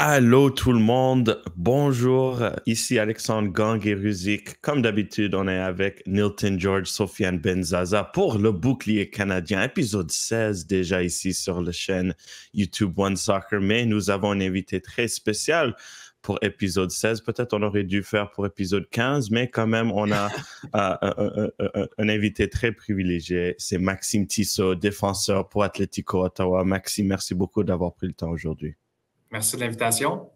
Allô tout le monde, bonjour, ici Alexandre Gangué-Ruzic. Comme d'habitude, on est avec Nilton George, Sofiane Benzaza pour le bouclier canadien, épisode 16 déjà ici sur la chaîne YouTube One Soccer, mais nous avons un invité très spécial pour épisode 16. Peut-être on aurait dû faire pour épisode 15, mais quand même on a un invité très privilégié, c'est Maxime Tissot, défenseur pour Atlético Ottawa. Maxime, merci beaucoup d'avoir pris le temps aujourd'hui. Merci de l'invitation.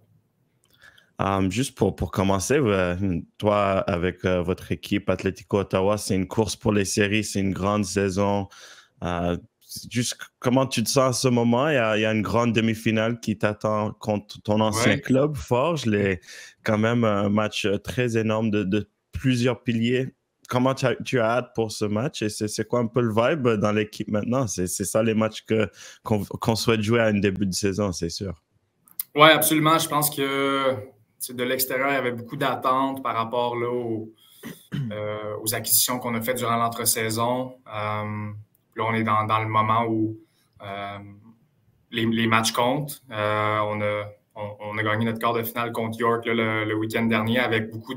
Juste pour commencer, toi, avec votre équipe Atlético Ottawa, c'est une course pour les séries, c'est une grande saison. Juste comment tu te sens à ce moment? Il y a une grande demi-finale qui t'attend contre ton ancien club, Forge. Quand même un match très énorme de plusieurs piliers. Comment tu as hâte pour ce match? Et c'est quoi un peu le vibe dans l'équipe maintenant? C'est ça les matchs qu'on souhaite jouer à un début de saison, c'est sûr. Oui, absolument. Je pense que de l'extérieur, il y avait beaucoup d'attentes par rapport là, aux acquisitions qu'on a faites durant l'entre-saison. Là, on est dans le moment où les matchs comptent. On a gagné notre quart de finale contre York là, le week-end dernier avec beaucoup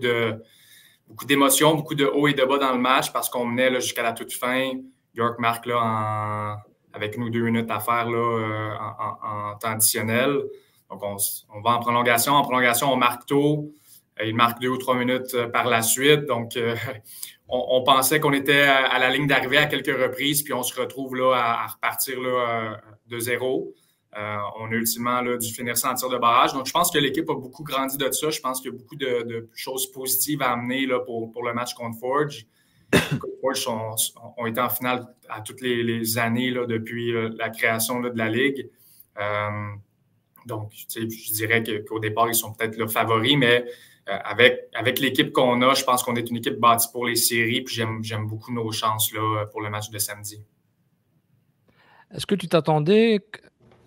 d'émotions, beaucoup de hauts et de bas dans le match parce qu'on menait jusqu'à la toute fin. York marque là, avec nous 2 minutes à faire là, en temps additionnel. Donc, on va en prolongation. En prolongation, on marque tôt. Il marque 2 ou 3 minutes par la suite. Donc, on pensait qu'on était à la ligne d'arrivée à quelques reprises, puis on se retrouve là à repartir là, de zéro. On a ultimement là, dû finir sans tir de barrage. Donc, je pense que l'équipe a beaucoup grandi de ça. Je pense qu'il y a beaucoup de choses positives à amener là, pour le match contre Forge. Forge ont été en finale à toutes les années là, depuis la création là, de la Ligue. Donc, je dirais qu'au départ, ils sont peut-être le favoris, mais avec l'équipe qu'on a, je pense qu'on est une équipe bâtie pour les séries, puis j'aime beaucoup nos chances là, pour le match de samedi. Est-ce que tu t'attendais,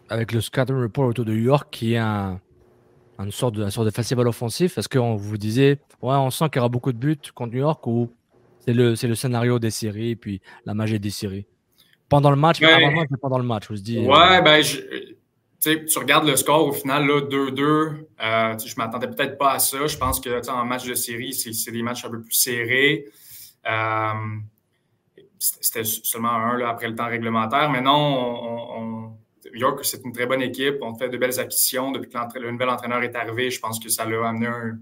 avec le scouting report autour de New York, qui est une sorte de festival offensif, est-ce qu'on vous disait, ouais, on sent qu'il y aura beaucoup de buts contre New York, ou c'est le scénario des séries, puis la magie des séries? Pendant le match, avant le match, mais pendant le match, on se dit... Ouais, tu regardes le score au final, 2-2. Je ne m'attendais peut-être pas à ça. Je pense que en match de série, c'est des matchs un peu plus serrés. C'était seulement un là, après le temps réglementaire. Mais non, York, c'est une très bonne équipe. On fait de belles acquisitions. Depuis que le nouvel entraîneur est arrivé, je pense que ça l'a amené un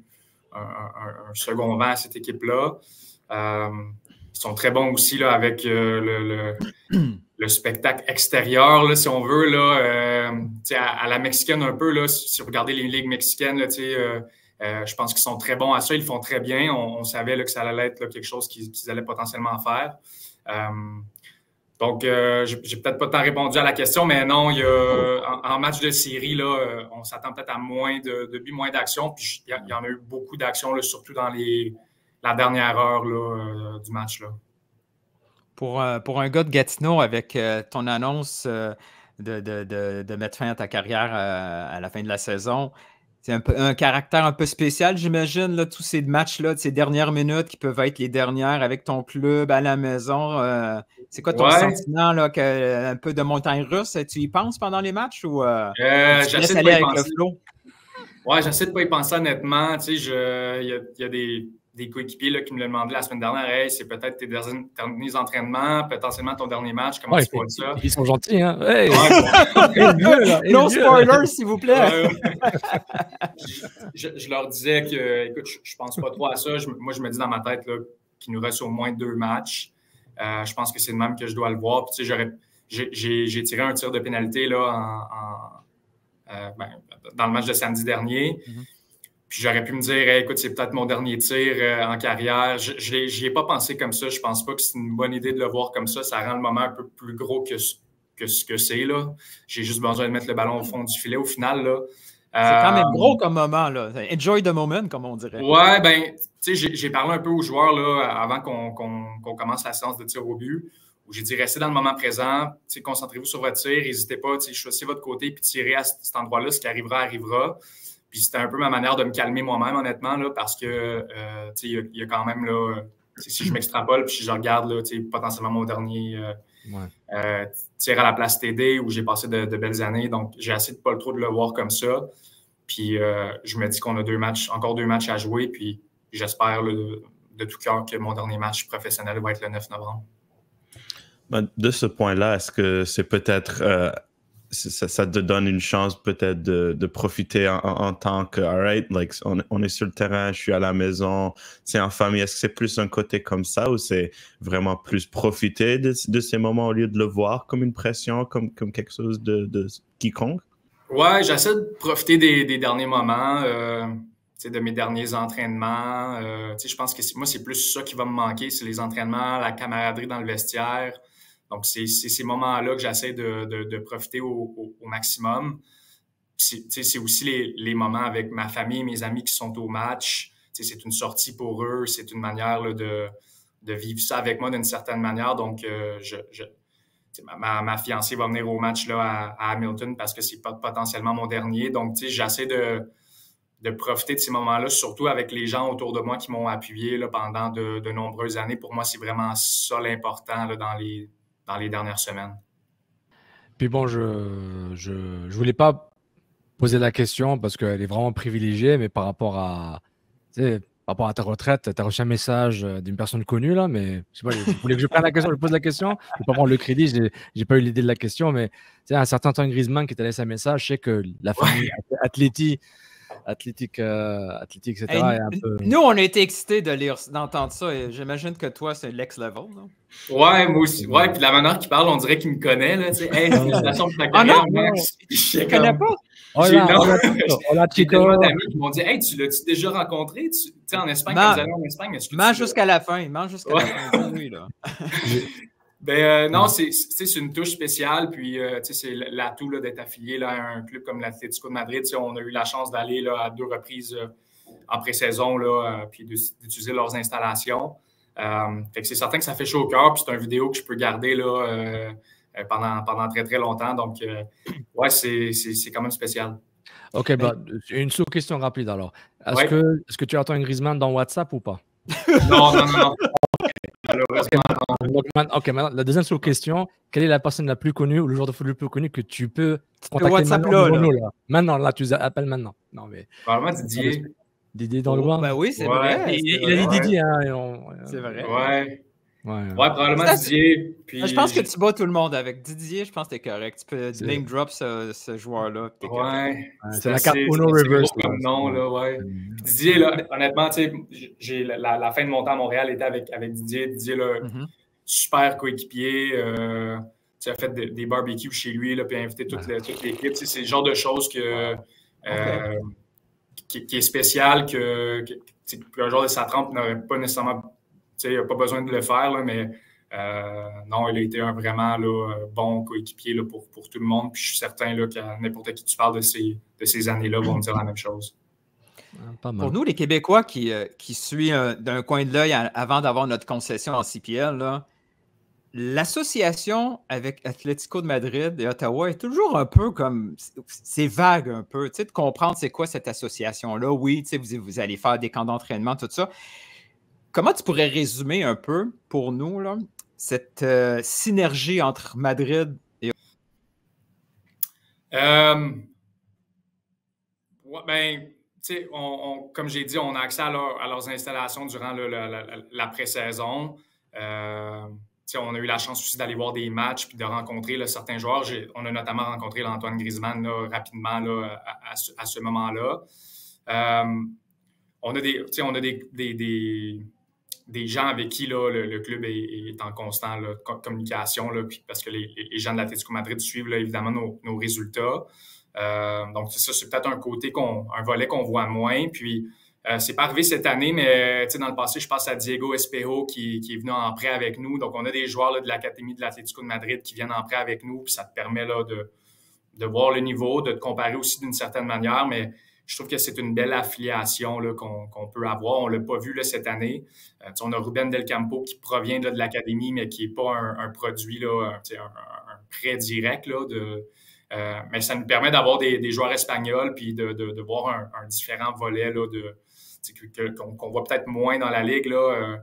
second vent à cette équipe-là. Ils sont très bons aussi là, avec le spectacle extérieur, là, si on veut, là, à la mexicaine un peu, là, si vous regardez les ligues mexicaines, là, je pense qu'ils sont très bons à ça, ils le font très bien. On savait là, que ça allait être là, quelque chose qu'ils allaient potentiellement faire. Donc, j'ai peut-être pas tant répondu à la question, mais non, en match de série, là, on s'attend peut-être à moins de buts, moins d'actions. Puis il y en a eu beaucoup d'actions, là, surtout dans la dernière heure là, du match. Là. Pour un gars de Gatineau, avec ton annonce de mettre fin à ta carrière à la fin de la saison, c'est un caractère un peu spécial, j'imagine, là, tous ces matchs-là, de ces dernières minutes qui peuvent être les dernières avec ton club à la maison. C'est quoi ton sentiment, là, un peu de montagne russe? Tu y penses pendant les matchs ou tu laisses aller avec le flow? Ouais, j'essaie de ne pas y penser honnêtement. Il y a des coéquipiers là, qui me l'ont demandé la semaine dernière. Hey, c'est peut-être tes derniers entraînements, potentiellement ton dernier match. Comment tu vois ça? Ils sont gentils, hein? Hey. No spoilers, s'il vous plaît! Je leur disais que, écoute, je pense pas trop à ça. Moi, je me dis dans ma tête qu'il nous reste au moins 2 matchs. Je pense que c'est le même que je dois le voir. Puis, j'ai tiré un tir de pénalité là, dans le match de samedi dernier. Mm-hmm. Puis j'aurais pu me dire, hey, écoute, c'est peut-être mon dernier tir en carrière. Je n'y ai pas pensé comme ça. Je pense pas que c'est une bonne idée de le voir comme ça. Ça rend le moment un peu plus gros que ce que c'est. J'ai juste besoin de mettre le ballon au fond du filet au final. Là. C'est quand même gros comme moment. Là. Enjoy the moment, comme on dirait. Ouais, ben, tu sais, j'ai parlé un peu aux joueurs là, avant qu'on commence la séance de tir au but. Où j'ai dit, restez dans le moment présent. Concentrez-vous sur votre tir. N'hésitez pas. Choisissez votre côté puis tirez à cet endroit-là. Ce qui arrivera, arrivera. Puis c'était un peu ma manière de me calmer moi-même, honnêtement, là, parce que il y a quand même, là, si je m'extrapole puis si je regarde là, potentiellement mon dernier tir à la place TD où j'ai passé de belles années. Donc, j'ai essayé de pas trop de le voir comme ça. Puis je me dis qu'on a encore deux matchs à jouer. Puis j'espère de tout cœur que mon dernier match professionnel va être le 9 novembre. De ce point-là, est-ce que c'est peut-être ça te donne une chance peut-être de profiter en tant que all right, like on est sur le terrain, je suis à la maison, c'est en famille. Est-ce que c'est plus un côté comme ça ou c'est vraiment plus profiter de ces moments au lieu de le voir comme une pression, comme quelque chose de quiconque? Ouais, j'essaie de profiter des derniers moments, de mes derniers entraînements. Je pense que moi, c'est plus ça qui va me manquer, c'est les entraînements, la camaraderie dans le vestiaire. Donc, c'est ces moments-là que j'essaie de profiter au maximum. C'est aussi les moments avec ma famille, mes amis qui sont au match. C'est une sortie pour eux, c'est une manière là, de vivre ça avec moi d'une certaine manière. Donc, ma fiancée va venir au match là, à Hamilton parce que c'est potentiellement mon dernier. Donc, j'essaie de profiter de ces moments-là, surtout avec les gens autour de moi qui m'ont appuyé là, pendant de nombreuses années. Pour moi, c'est vraiment ça l'important là, dans les dernières semaines. Puis bon, je voulais pas poser la question parce qu'elle est vraiment privilégiée, mais par rapport à ta retraite, tu as reçu un message d'une personne connue, là, mais je sais pas, vous voulez que je prenne la question, je pose la question. Je vais pas prendre le crédit, j'ai pas eu l'idée de la question, mais un certain Antoine Griezmann qui t'a laissé un message, je sais que la famille athlétique, etc. Hey, est un peu... Nous, on a été excités d'entendre ça. Et j'imagine que toi, c'est l'ex level, non? Ouais, moi aussi. Ouais, puis la manière qu'il parle, on dirait qu'il me connaît. Là, hey, félicitations pour ta carrière, Max. Je ne connais pas. J'ai tellement d'amis qui m'ont dit hey, tu l'as-tu déjà rencontré? Tu sais, en Espagne, quand vous allez en Espagne, est-ce que mange jusqu'à la fin. Mange jusqu'à la fin. Oui, là. Non, c'est une touche spéciale. Puis, c'est l'atout d'être affilié là, à un club comme l'Atlético de Madrid. On a eu la chance d'aller là, à 2 reprises en pré-saison puis d'utiliser leurs installations. Fait que c'est certain que ça fait chaud au cœur. Puis c'est une vidéo que je peux garder là, pendant très, très longtemps. Donc, ouais, c'est quand même spécial. OK, une sous-question rapide alors. Est-ce que tu attends un Griezmann dans WhatsApp ou pas? Non. OK, maintenant, la deuxième sous-question, quelle est la personne la plus connue ou le joueur de foot le plus connu que tu peux contacter WhatsApp maintenant, là, tu appelles maintenant. Non, mais... Probablement Didier. Didier dans le loin? Ben oui, c'est vrai. Il a dit Didier. Hein, c'est vrai. Ouais, probablement Didier. Puis je pense que tu bats tout le monde avec Didier. Je pense que tu es correct. Tu peux name drop ce joueur-là. Ouais. C'est la carte Uno Reverse. Comme nom, là, ouais. Didier, là, honnêtement, j'ai la fin de mon temps à Montréal était avec Didier. Didier, là, super coéquipier. Tu as fait des barbecues chez lui, là, puis invité toute l'équipe. C'est le genre de choses qui est spécial qu'un joueur de sa trempe n'aurait pas nécessairement. Il n'a pas besoin de le faire, là, mais non, il a été un vraiment là, bon coéquipier là, pour tout le monde. Puis je suis certain là, qu'à n'importe qui tu parles de ces années-là vont me dire la même chose. Pas mal. Pour nous, les Québécois qui suivent d'un coin de l'œil avant d'avoir notre concession en CPL, là, l'association avec Atlético de Madrid et Ottawa est toujours un peu comme... C'est vague un peu, de comprendre c'est quoi cette association-là. Oui, vous allez faire des camps d'entraînement, tout ça. Comment tu pourrais résumer un peu pour nous là, cette synergie entre Madrid et... comme j'ai dit, on a accès à leurs installations durant la pré-saison. On a eu la chance aussi d'aller voir des matchs puis de rencontrer là, certains joueurs. On a notamment rencontré Antoine Griezmann là, rapidement là, à ce moment-là. On a des gens avec qui là, le club est en constante communication, là, puis parce que les gens de l'Atlético Madrid suivent là, évidemment nos résultats. Donc, c'est peut-être un volet qu'on voit moins. Puis, c'est pas arrivé cette année, mais dans le passé, je pense à Diego Espejo qui est venu en prêt avec nous. Donc, on a des joueurs là, de l'Académie de l'Atlético de Madrid qui viennent en prêt avec nous. Puis, ça te permet là, de voir le niveau, de te comparer aussi d'une certaine manière. Mais je trouve que c'est une belle affiliation là, qu'on peut avoir. On ne l'a pas vu là, cette année. On a Ruben Del Campo qui provient là, de l'Académie, mais qui n'est pas un produit, là, un prêt direct. Là, mais ça nous permet d'avoir des joueurs espagnols puis de voir un différent volet là, qu'on voit peut-être moins dans la Ligue. Là.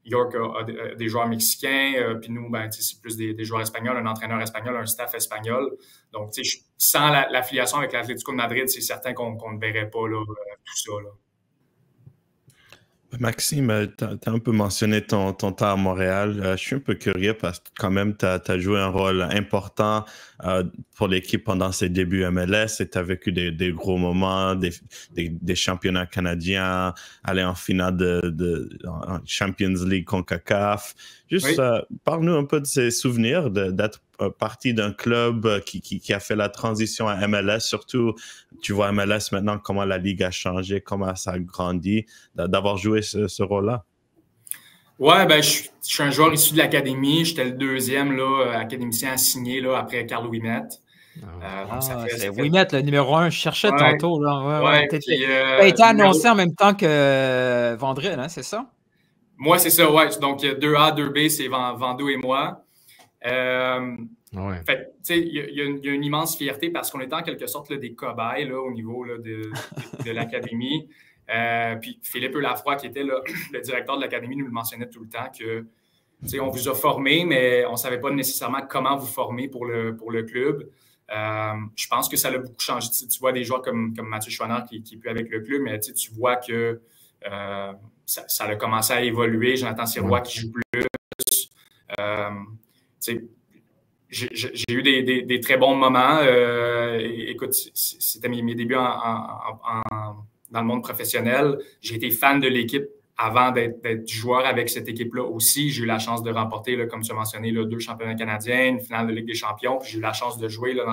York a des joueurs mexicains, puis nous, ben, c'est plus des joueurs espagnols, un entraîneur espagnol, un staff espagnol. Donc, sans l'affiliation avec l'Atlético de Madrid, c'est certain qu'on ne verrait pas là, tout ça. Là. Maxime, tu as un peu mentionné ton temps à Montréal. Je suis un peu curieux parce que quand même, tu as joué un rôle important pour l'équipe pendant ses débuts MLS et tu as vécu des gros moments, des championnats canadiens, aller en finale de Champions League CONCACAF. Juste, parle-nous un peu de ces souvenirs d'être partie d'un club qui a fait la transition à MLS. Surtout, tu vois MLS maintenant, comment la Ligue a changé, comment ça a grandi, d'avoir joué ce rôle-là. Ouais, ben, je suis un joueur issu de l'académie. J'étais le deuxième là, académicien à signer là, après Carl Ouimet. C'est Ouimet, le numéro 1. Je cherchais tantôt. Là. Tu as été annoncé en même temps que Vandrel, hein, c'est ça? Moi, c'est ça, ouais. Donc, 2A, 2B, c'est Vandou et moi. Fait, il y a une immense fierté parce qu'on était en quelque sorte là, des cobayes là, au niveau là, de l'académie. Puis Philippe Lafroy, qui était là, le directeur de l'académie, nous le mentionnait tout le temps que on vous a formé, mais on ne savait pas nécessairement comment vous former pour le club. Je pense que ça a beaucoup changé. Tu vois des joueurs comme Mathieu Chouinard qui est plus avec le club, mais tu vois que ça a commencé à évoluer. Jonathan Sirois qui joue plus. J'ai eu des très bons moments. Écoute, c'était mes débuts dans le monde professionnel. J'ai été fan de l'équipe avant d'être joueur avec cette équipe-là aussi. J'ai eu la chance de remporter, là, comme tu as mentionné, là, 2 championnats canadiens, une finale de Ligue des champions. Puis j'ai eu la chance de jouer là,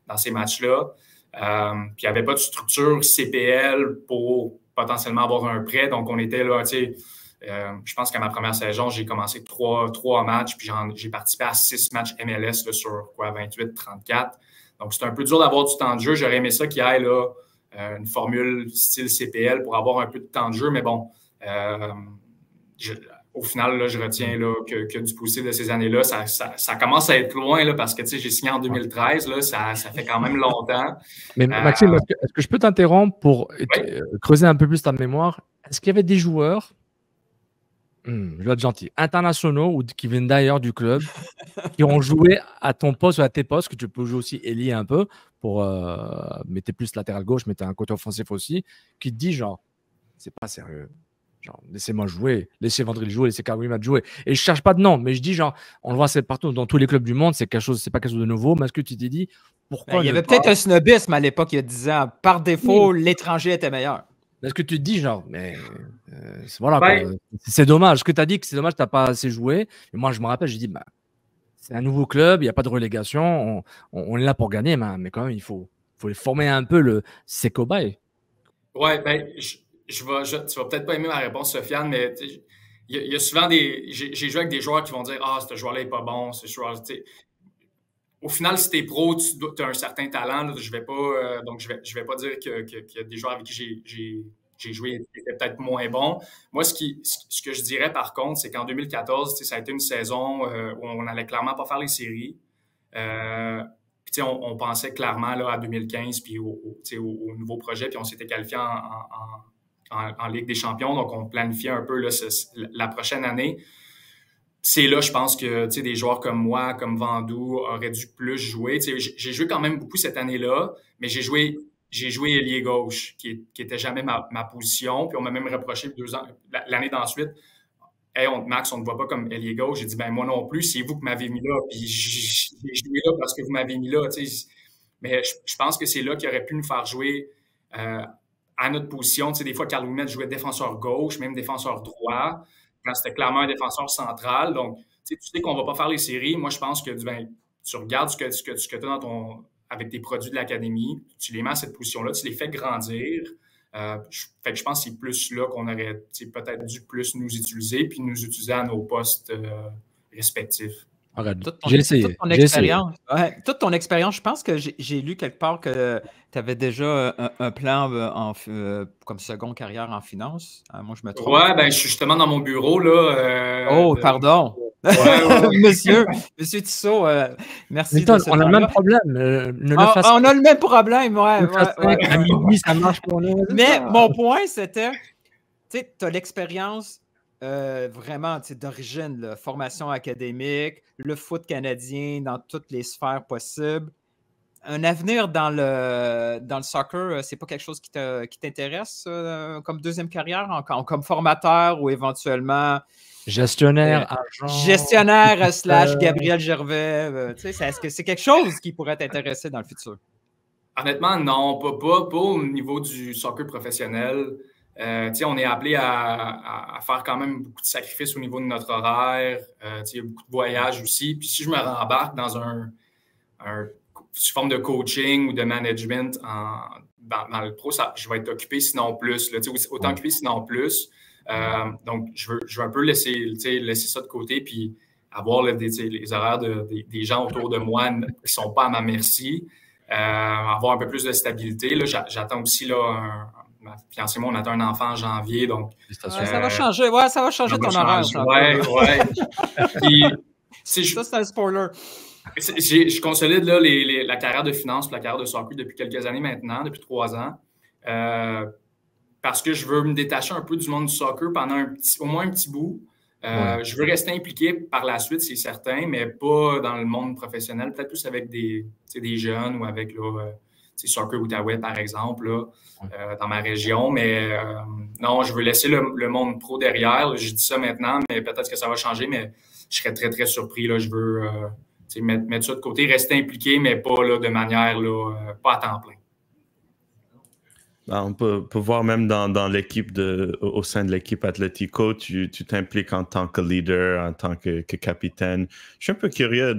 dans ces matchs-là. Puis il n'y avait pas de structure CPL pour potentiellement avoir un prêt. Donc on était là, tu sais, je pense qu'à ma première saison, j'ai commencé 3 matchs, puis j'ai participé à 6 matchs MLS là, sur 28-34. Donc, c'est un peu dur d'avoir du temps de jeu. J'aurais aimé ça qu'il y ait là, une formule style CPL pour avoir un peu de temps de jeu, mais bon, au final, là, je retiens là, que du positif de ces années-là. Ça commence à être loin là, parce que j'ai signé en 2013, là, ça fait quand même longtemps. Mais Maxime, est-ce que je peux t'interrompre pour creuser un peu plus ta mémoire? Est-ce qu'il y avait des joueurs je vais être gentil, internationaux ou qui viennent d'ailleurs du club, qui ont joué à ton poste ou à tes postes, que tu peux jouer aussi ailier un peu, mais t'es plus latéral gauche, mais t'as un côté offensif aussi, qui te dit genre, c'est pas sérieux. Genre, laissez-moi jouer, laissez Vandrel jouer, laissez Carl Ouimet jouer. Et je cherche pas de nom, mais je dis genre, on le voit c'est partout dans tous les clubs du monde, c'est pas quelque chose de nouveau, mais est-ce que tu t'es dit, pourquoi il y avait peut-être un snobisme à l'époque, il y a 10 ans. Par défaut, l'étranger était meilleur. Est-ce que tu te dis, genre, mais voilà, c'est dommage. Ce que tu as dit, que c'est dommage que tu n'as pas assez joué. Et moi, je me rappelle, j'ai dit, bah, c'est un nouveau club, il n'y a pas de relégation, on est là pour gagner, mais quand même, il faut les former un peu, ces cobayes. Ouais, ben, tu vas peut-être pas aimer ma réponse, Sofiane, mais il y a souvent j'ai joué avec des joueurs qui vont dire, ah, ce joueur-là n'est pas bon, ce joueur, au final, si t'es pro, tu as un certain talent. Là, je vais pas dire qu'il y a des joueurs avec qui j'ai joué qui étaient peut-être moins bons. Moi, ce que je dirais par contre, c'est qu'en 2014, ça a été une saison où on n'allait clairement pas faire les séries. Puis on pensait clairement là, à 2015 puis au nouveau projet, puis on s'était qualifié en Ligue des champions. Donc, on planifiait un peu là, la prochaine année. C'est là, je pense que des joueurs comme moi, comme Vandou, auraient dû plus jouer. J'ai joué quand même beaucoup cette année-là, mais j'ai joué ailier gauche, qui était jamais ma position. Puis on m'a même reproché 2 ans, l'année d'ensuite, « Hey, Max, on ne te voit pas comme ailier gauche. » J'ai dit, ben moi non plus, c'est vous qui m'avez mis là. Puis j'ai joué là parce que vous m'avez mis là. Mais je pense que c'est là qu'il aurait pu nous faire jouer à notre position. Des fois, Carl Ouimet jouait défenseur gauche, même défenseur droit, quand c'était clairement un défenseur central. Donc, tu sais qu'on ne va pas faire les séries. Moi, je pense que tu regardes ce que tu as avec tes produits de l'académie, tu les mets à cette position-là, tu les fais grandir. Fait que je pense que c'est plus là qu'on aurait peut-être dû plus nous utiliser puis nous utiliser à nos postes respectifs. J'ai essayé. Toute ton expérience, je pense que j'ai lu quelque part que tu avais déjà un plan comme seconde carrière en finance. Moi, je me trompe. Ouais, ben, je suis justement dans mon bureau. Là, pardon. Monsieur Tissot, merci. On a le même problème. On a le même problème, ouais. Ça marche pour nous. Mais mon point, c'était, tu sais, tu as l'expérience vraiment d'origine, formation académique, le foot canadien dans toutes les sphères possibles. Un avenir dans le soccer, c'est pas quelque chose qui t'intéresse comme deuxième carrière, comme formateur ou éventuellement gestionnaire, agent. Gestionnaire / Gabriel Gervais. Est-ce que c'est quelque chose qui pourrait t'intéresser dans le futur? Honnêtement, non, pas au niveau du soccer professionnel. On est appelé à faire quand même beaucoup de sacrifices au niveau de notre horaire. Il y a beaucoup de voyages aussi. Puis si je me rembarque dans sous forme de coaching ou de management dans le pro, je vais être occupé sinon plus. Là, autant occupé sinon plus. Donc, je veux un peu laisser ça de côté puis avoir les horaires des gens autour de moi qui ne sont pas à ma merci. Avoir un peu plus de stabilité. Là, j'attends aussi ma fiancée et moi, on attend un enfant en janvier. Donc, ça va changer. Ouais, ça va changer ton horaire. Ouais. Puis, ça, c'est un spoiler. Je consolide là, la carrière de finance et la carrière de soccer depuis quelques années maintenant, depuis 3 ans. Parce que je veux me détacher un peu du monde du soccer pendant au moins un petit bout. Je veux rester impliqué par la suite, c'est certain, mais pas dans le monde professionnel. Peut-être plus avec des jeunes ou avec Soccer Outaouais, par exemple, là, dans ma région. Mais non, je veux laisser le monde pro derrière. Je dis ça maintenant, mais peut-être que ça va changer, mais je serais très, très surpris. Là. Je veux mettre ça de côté, rester impliqué, mais pas là, de manière pas à temps plein. On peut voir même dans l'équipe au sein de l'équipe Atlético, tu t'impliques en tant que leader, en tant que capitaine. Je suis un peu curieux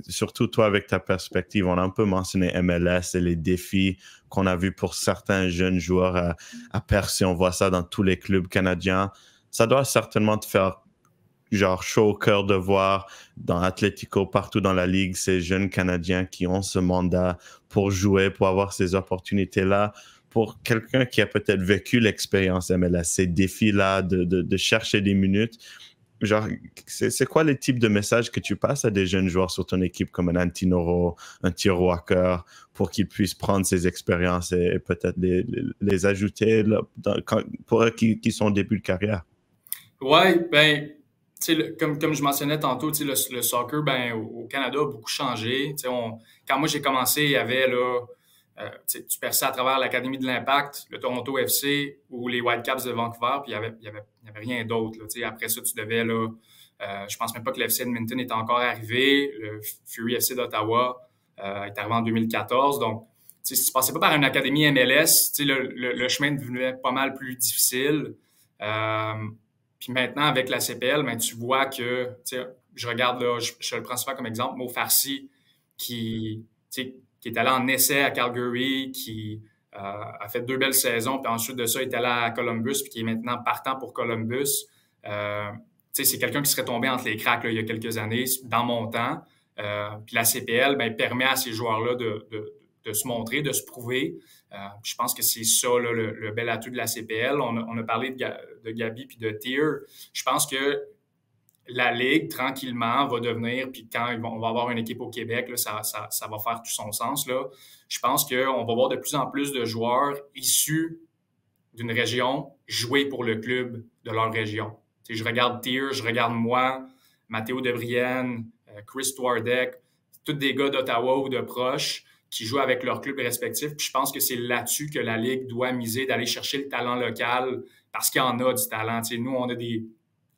surtout toi avec ta perspective. On a un peu mentionné MLS et les défis qu'on a vus pour certains jeunes joueurs à Percé. On voit ça dans tous les clubs canadiens. Ça doit certainement te faire chaud au cœur de voir dans Atlético, partout dans la ligue, ces jeunes Canadiens qui ont ce mandat pour jouer, pour avoir ces opportunités-là. Pour quelqu'un qui a peut-être vécu l'expérience MLS, ces défis-là de chercher des minutes, c'est quoi les types de messages que tu passes à des jeunes joueurs sur ton équipe comme un Antinoro, un Thierry Walker, pour qu'ils puissent prendre ces expériences et peut-être les ajouter pour eux qui sont au début de carrière? Oui, bien, comme je mentionnais tantôt, le soccer au Canada a beaucoup changé. Quand moi j'ai commencé, il y avait tu perçais à travers l'Académie de l'Impact, le Toronto FC ou les Whitecaps de Vancouver, puis il y avait rien d'autre. Après ça, tu devais je pense même pas que l'FC Edmonton était encore arrivé. Le Fury FC d'Ottawa est arrivé en 2014. Donc, si tu passais pas par une académie MLS, le chemin devenait pas mal plus difficile. Puis maintenant, avec la CPL, tu vois que, je regarde, là, je le prends souvent comme exemple, Mo Farsi, qui est allé en essai à Calgary, qui a fait 2 belles saisons, puis ensuite de ça, il est allé à Columbus, puis qui est maintenant partant pour Columbus. C'est quelqu'un qui serait tombé entre les cracks là, il y a quelques années, dans mon temps. Puis la CPL permet à ces joueurs-là de se montrer, de se prouver. Je pense que c'est ça là, le bel atout de la CPL. On a parlé de Gabi puis de Tier. Je pense que la Ligue, tranquillement, va devenir, puis quand on va avoir une équipe au Québec, là, ça va faire tout son sens. Là. Je pense qu'on va voir de plus en plus de joueurs issus d'une région jouer pour le club de leur région. Je regarde Tier, je regarde moi, Mathéo Debrienne, Chris Twardek, tous des gars d'Ottawa ou de proches qui jouent avec leur club respectif. Puis je pense que c'est là-dessus que la Ligue doit miser, d'aller chercher le talent local, parce qu'il y en a du talent. Nous,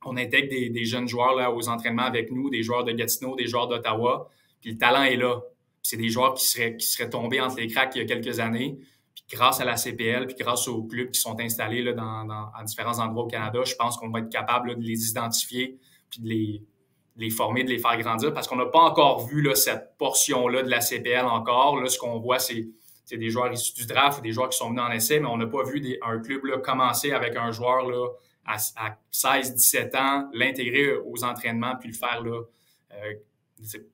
on intègre des jeunes joueurs là, aux entraînements avec nous, des joueurs de Gatineau, des joueurs d'Ottawa, puis le talent est là. Puis c'est des joueurs qui seraient tombés entre les cracks il y a quelques années. Puis grâce à la CPL, puis grâce aux clubs qui sont installés là, à différents endroits au Canada, je pense qu'on va être capable là, de les identifier, puis de les former, de les faire grandir, parce qu'on n'a pas encore vu là, cette portion-là de la CPL encore. Là, ce qu'on voit, c'est des joueurs issus du draft ou des joueurs qui sont venus en essai, mais on n'a pas vu un club là, commencer avec un joueur là, à 16-17 ans, l'intégrer aux entraînements, puis le faire là,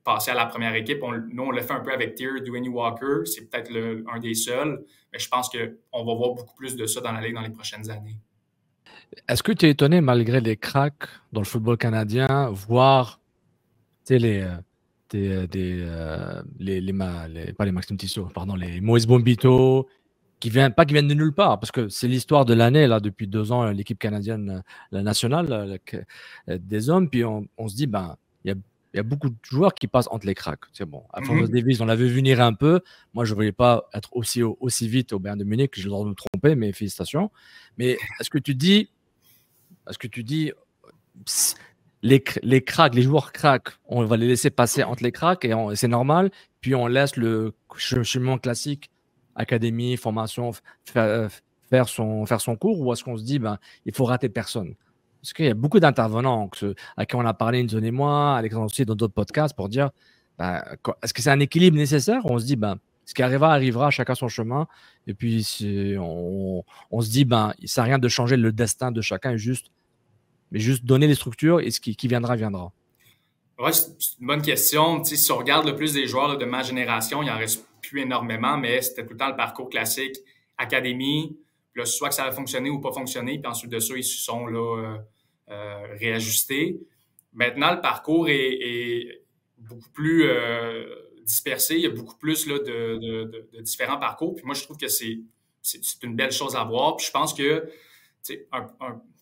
passer à la première équipe. Nous, on l'a fait un peu avec Tier, Dwayne Walker. C'est peut-être un des seuls, mais je pense qu'on va voir beaucoup plus de ça dans la Ligue dans les prochaines années. Est-ce que tu es étonné, malgré les cracks dans le football canadien, voir pas les Maxime Tissot, pardon, les Moïse Bombito, pas qui viennent de nulle part, parce que c'est l'histoire de l'année, là, depuis 2 ans, l'équipe canadienne, la nationale des hommes, puis on se dit, ben, il y a beaucoup de joueurs qui passent entre les cracks. C'est bon. Alphonso Davies, on l'avait vu venir un peu. Moi, je ne voulais pas être aussi vite au Bayern de Munich, j'ai le droit de me tromper, mais félicitations. Mais est-ce que tu dis, les cracks, les joueurs cracks, on va les laisser passer entre les cracks et c'est normal, puis on laisse le chemin classique, académie, formation, faire son cours, ou est-ce qu'on se dit, ben, il faut rater personne? Parce qu'il y a beaucoup d'intervenants à qui on a parlé, une zone et moi, Alexandre aussi, dans d'autres podcasts, pour dire, ben, est-ce que c'est un équilibre nécessaire? On se dit, ben, ce qui arrivera, chacun son chemin. Et puis, on se dit, ben, ça n'a rien de changer le destin de chacun, mais juste donner les structures, et ce qui viendra, viendra. Oui, c'est une bonne question. Tu sais, si on regarde le plus des joueurs là, de ma génération, il n'en reste plus énormément, mais c'était tout le temps le parcours classique, académie, là, soit que ça a fonctionné ou pas fonctionné, puis ensuite de ça, ils se sont là, réajustés. Maintenant, le parcours est beaucoup plus dispersé. Il y a beaucoup plus là, de différents parcours. Puis moi, je trouve que c'est une belle chose à voir. Puis je pense que, tu sais,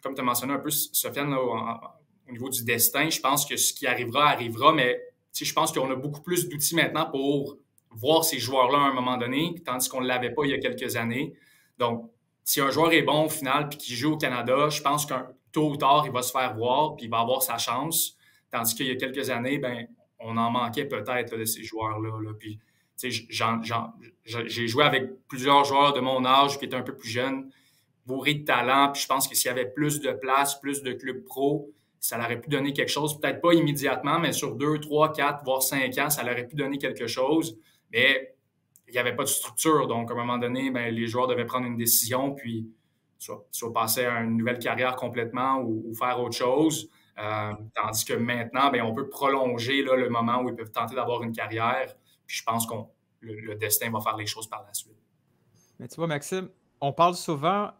comme tu as mentionné un peu, Sofiane, là, au niveau du destin, je pense que ce qui arrivera, mais tu sais, je pense qu'on a beaucoup plus d'outils maintenant pour voir ces joueurs-là à un moment donné, tandis qu'on ne l'avait pas il y a quelques années. Donc, si un joueur est bon au final puis qu'il joue au Canada, je pense qu'un tôt ou tard, il va se faire voir puis il va avoir sa chance. Tandis qu'il y a quelques années, ben, on en manquait peut-être là, de ces joueurs-là. Là. Puis, tu sais, j'ai joué avec plusieurs joueurs de mon âge qui étaient un peu plus jeunes, bourrés de talent. Puis je pense que s'il y avait plus de place, plus de clubs pro, ça leur aurait pu donner quelque chose. Peut-être pas immédiatement, mais sur 2, 3, 4, voire 5 ans, ça leur aurait pu donner quelque chose. Mais il n'y avait pas de structure. Donc, à un moment donné, ben, les joueurs devaient prendre une décision, puis soit passer à une nouvelle carrière complètement ou faire autre chose. Tandis que maintenant, ben, on peut prolonger là, le moment où ils peuvent tenter d'avoir une carrière. Puis je pense que le destin va faire les choses par la suite. Mais tu vois, Maxime, on parle souvent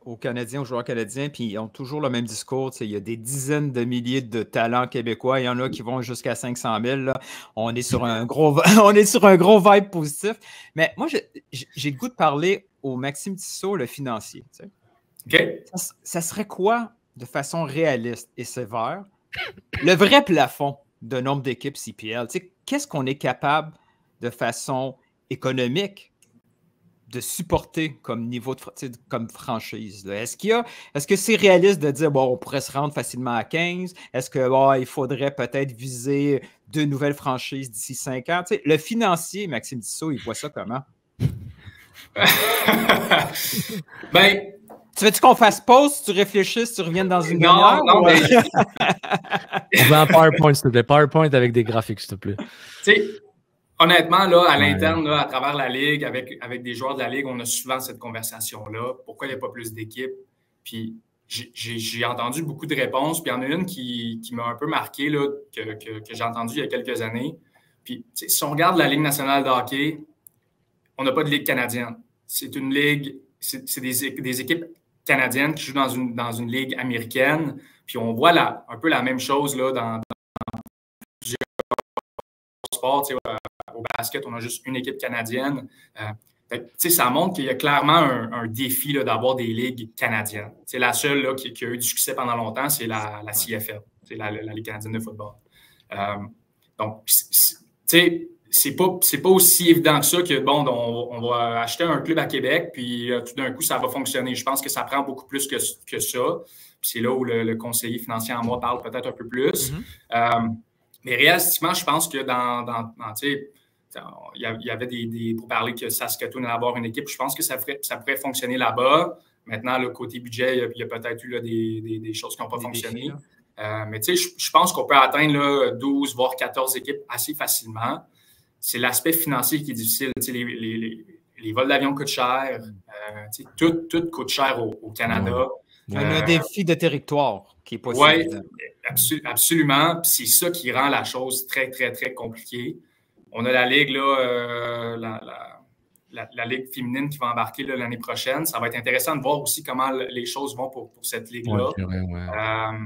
aux Canadiens, aux joueurs canadiens, puis ils ont toujours le même discours. Il y a des dizaines de milliers de talents québécois. Il y en a qui vont jusqu'à 500 000. Là. On est sur un gros vibe positif. Mais moi, j'ai le goût de parler au Maxime Tissot, le financier. Okay. Ça serait quoi, de façon réaliste et sévère, le vrai plafond de nombre d'équipes CPL? Qu'est-ce qu'on est capable, de façon économique, de supporter comme niveau comme franchise? Est-ce que c'est réaliste de dire, bon, on pourrait se rendre facilement à 15? Est-ce que il faudrait peut-être viser 2 nouvelles franchises d'ici 5 ans? Le financier, Maxime Tissot, il voit ça comment? Ben, tu veux-tu qu'on fasse pause, tu réfléchisses, tu reviennes dans une demi-heure? Non, mais... On veut un PowerPoint, s'il te plaît. PowerPoint avec des graphiques, s'il te plaît. Tu sais, honnêtement, là, à l'interne, là, à travers la Ligue, avec des joueurs de la Ligue, on a souvent cette conversation-là. Pourquoi il n'y a pas plus d'équipes? Puis j'ai entendu beaucoup de réponses. Puis il y en a une qui m'a un peu marqué, là, que j'ai entendu il y a quelques années. Puis si on regarde la Ligue nationale de hockey, on n'a pas de Ligue canadienne. C'est une ligue, c'est des équipes canadiennes qui jouent dans une ligue américaine. Puis on voit un peu la même chose là, dans plusieurs sports. Au basket, on a juste une équipe canadienne. Ça montre qu'il y a clairement un défi là, d'avoir des ligues canadiennes. C'est la seule là, qui a eu du succès pendant longtemps, c'est la CFL, c'est la Ligue canadienne de football. Donc, c'est pas aussi évident que ça que, bon, on va acheter un club à Québec, puis tout d'un coup, ça va fonctionner. Je pense que ça prend beaucoup plus que ça. Puis c'est là où le conseiller financier en moi parle peut-être un peu plus. Mais réalistiquement, je pense que il y avait pour parler que Saskatoon allait avoir une équipe. Je pense que ça pourrait fonctionner là-bas. Maintenant, le côté budget, il y a peut-être eu là, des choses qui n'ont pas fonctionné. Mais je pense qu'on peut atteindre là, 12, voire 14 équipes assez facilement. C'est l'aspect financier qui est difficile. Les vols d'avion coûtent cher. Tout coûte cher au Canada. Il y a un défi de territoire qui est possible. Oui, absolument. Puis c'est ça qui rend la chose très, très, très compliquée. On a la Ligue, là, la Ligue féminine qui va embarquer l'année prochaine. Ça va être intéressant de voir aussi comment les choses vont pour cette Ligue-là. Ouais.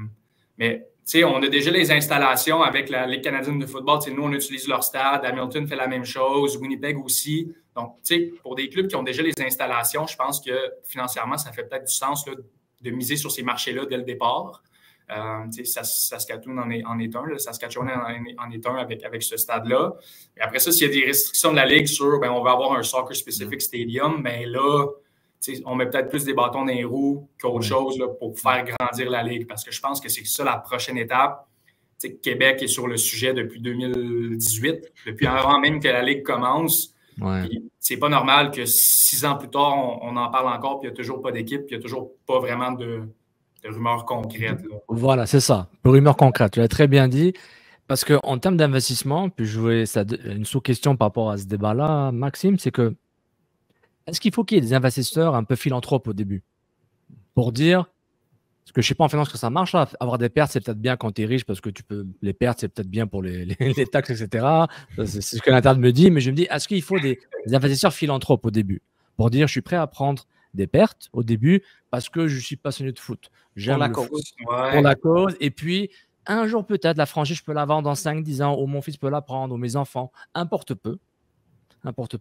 Mais on a déjà les installations avec la Ligue canadienne de football. Nous, on utilise leur stade. Hamilton fait la même chose. Winnipeg aussi. Donc, pour des clubs qui ont déjà les installations, je pense que financièrement, ça fait peut-être du sens là, de miser sur ces marchés-là dès le départ. Saskatchewan en est un. Là. Saskatchewan en est un avec ce stade-là. Et après ça, s'il y a des restrictions de la Ligue sur on va avoir un soccer specific stadium, mais là, on met peut-être plus des bâtons dans les roues qu'autre chose là, pour faire grandir la Ligue. Parce que je pense que c'est ça la prochaine étape. Québec est sur le sujet depuis 2018, depuis avant même que la Ligue commence. Ouais. C'est pas normal que 6 ans plus tard, on en parle encore, puis il n'y a toujours pas d'équipe, puis il n'y a toujours pas vraiment de rumeurs concrètes. Là. Voilà, c'est ça. Rumeurs concrètes, tu l'as très bien dit. Parce qu'en termes d'investissement, puis je voulais une sous-question par rapport à ce débat-là, Maxime, c'est que est-ce qu'il faut qu'il y ait des investisseurs un peu philanthropes au début pour dire, parce que je ne sais pas en finance que ça marche, là, avoir des pertes, c'est peut-être bien quand tu es riche parce que les pertes, c'est peut-être bien pour les taxes, etc. C'est ce que l'interne me dit, mais je me dis, est-ce qu'il faut des investisseurs philanthropes au début pour dire, je suis prêt à prendre des pertes au début parce que je suis passionné de foot. J'aime le foot pour la cause. Et puis, un jour peut-être, la franchise, je peux la vendre dans 5-10 ans, ou mon fils peut la prendre, ou mes enfants, importe peu,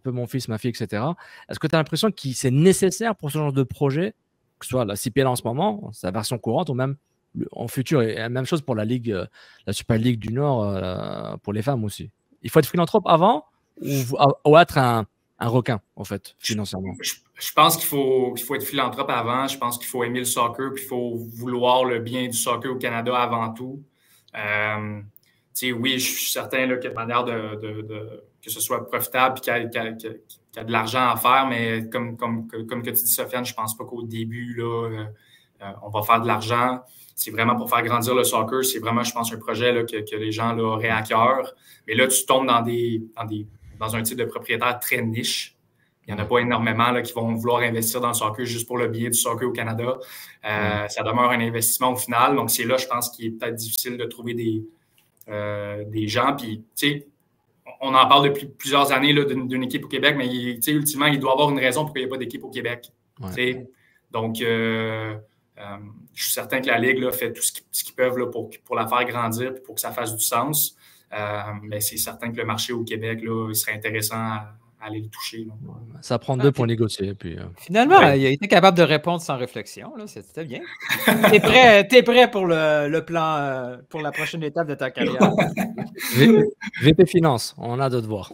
mon fils, ma fille, etc. Est-ce que tu as l'impression que c'est nécessaire pour ce genre de projet, que ce soit la CPL en ce moment, sa version courante, ou même en futur, et la même chose pour la Ligue, la Super League du Nord, pour les femmes aussi. Il faut être philanthrope avant ou être un requin, en fait, financièrement? Je pense qu'il faut être philanthrope avant. Je pense qu'il faut aimer le soccer, puis il faut vouloir le bien du soccer au Canada avant tout. Oui, je suis certain là, qu'il y a une manière que ce soit profitable et qu'il y a de l'argent à faire, mais comme que tu dis, Sofiane, je ne pense pas qu'au début, là, on va faire de l'argent. C'est vraiment pour faire grandir le soccer. C'est vraiment, je pense, un projet là, que les gens là, auraient à cœur. Mais là, tu tombes dans un type de propriétaire très niche. Il n'y en a pas énormément là, qui vont vouloir investir dans le soccer juste pour le billet du soccer au Canada. Ça demeure un investissement au final. Donc, c'est là, je pense, qu'il est peut-être difficile de trouver des gens. Puis, tu sais, on en parle depuis plusieurs années là, d'une équipe au Québec, mais ultimement, il doit y avoir une raison pour qu'il n'y ait pas d'équipe au Québec. Ouais. Donc, je suis certain que la Ligue là, fait tout ce qu'ils peuvent là, pour la faire grandir et pour que ça fasse du sens. Mais c'est certain que le marché au Québec, là, il serait intéressant à aller le toucher. Là. Ça prend 2 pour négocier. Puis, finalement, il a été capable de répondre sans réflexion. C'était bien. T'es prêt pour le plan, pour la prochaine étape de ta carrière. VP Finance, on a d'autres voir.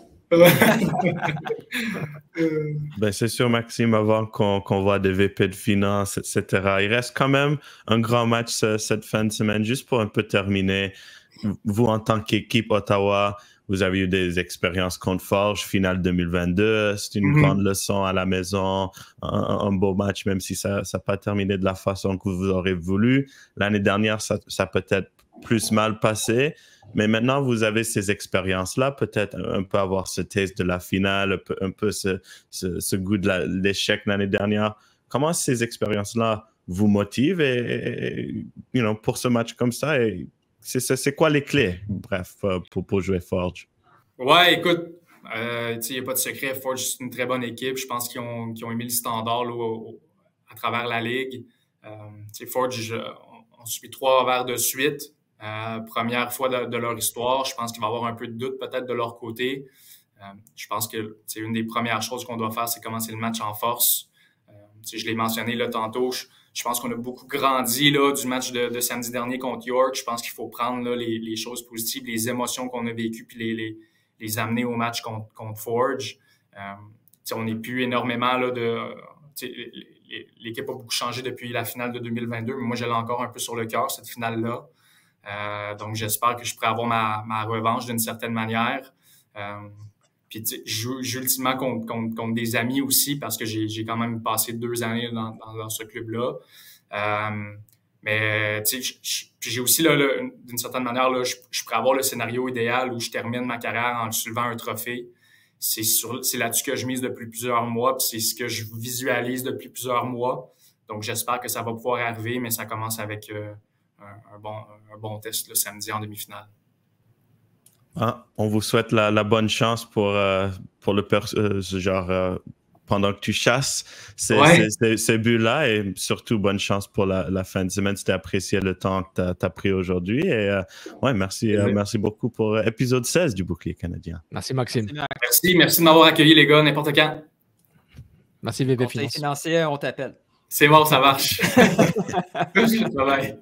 Ben, c'est sûr, Maxime, avant qu'on voit des VP de finance, etc. Il reste quand même un grand match cette fin de semaine. Juste pour un peu terminer, vous, en tant qu'équipe Ottawa, vous avez eu des expériences contre Forge, finale 2022. C'est une grande leçon à la maison, un beau match, même si ça n'a pas terminé de la façon que vous aurez voulu. L'année dernière, ça peut-être plus mal passé. Mais maintenant, vous avez ces expériences-là, peut-être un peu avoir ce taste de la finale, un peu ce goût de l'échec l'année dernière. Comment ces expériences-là vous motivent pour ce match comme ça? Et c'est quoi les clés, bref, pour jouer Forge? Ouais, écoute, il n'y a pas de secret. Forge, c'est une très bonne équipe. Je pense qu'ils ont émis le standard là, à travers la Ligue. Forge, on subit 3 revers de suite. Première fois de leur histoire. Je pense qu'il va y avoir un peu de doute peut-être de leur côté. Je pense que c'est une des premières choses qu'on doit faire, c'est commencer le match en force. Je l'ai mentionné là, tantôt. Je pense qu'on a beaucoup grandi là, du match de samedi dernier contre York. Je pense qu'il faut prendre là, les choses positives, les émotions qu'on a vécues, puis les amener au match contre Forge. On n'est plus énormément là, l'équipe a beaucoup changé depuis la finale de 2022, mais moi, je l'ai encore un peu sur le cœur, cette finale-là. Donc, j'espère que je pourrai avoir ma revanche d'une certaine manière. Puis, je joue ultimement contre des amis aussi parce que j'ai quand même passé 2 années dans ce club-là. Mais, j'ai aussi, là, d'une certaine manière, là, je pourrais avoir le scénario idéal où je termine ma carrière en soulevant un trophée. C'est là-dessus que je mise depuis plusieurs mois, puis c'est ce que je visualise depuis plusieurs mois. Donc, j'espère que ça va pouvoir arriver, mais ça commence avec un bon test le samedi en demi-finale. On vous souhaite la bonne chance pour pendant que tu chasses Ouais. ces buts-là. Et surtout, bonne chance pour la fin de semaine. C'était apprécié le temps que tu as pris aujourd'hui. Et ouais, merci beaucoup pour épisode 16 du Bouclier canadien. Merci, Maxime. Merci de m'avoir accueilli, les gars, n'importe quand. Merci, VP Conseil financier, on t'appelle. C'est bon, ça marche. Bye bye.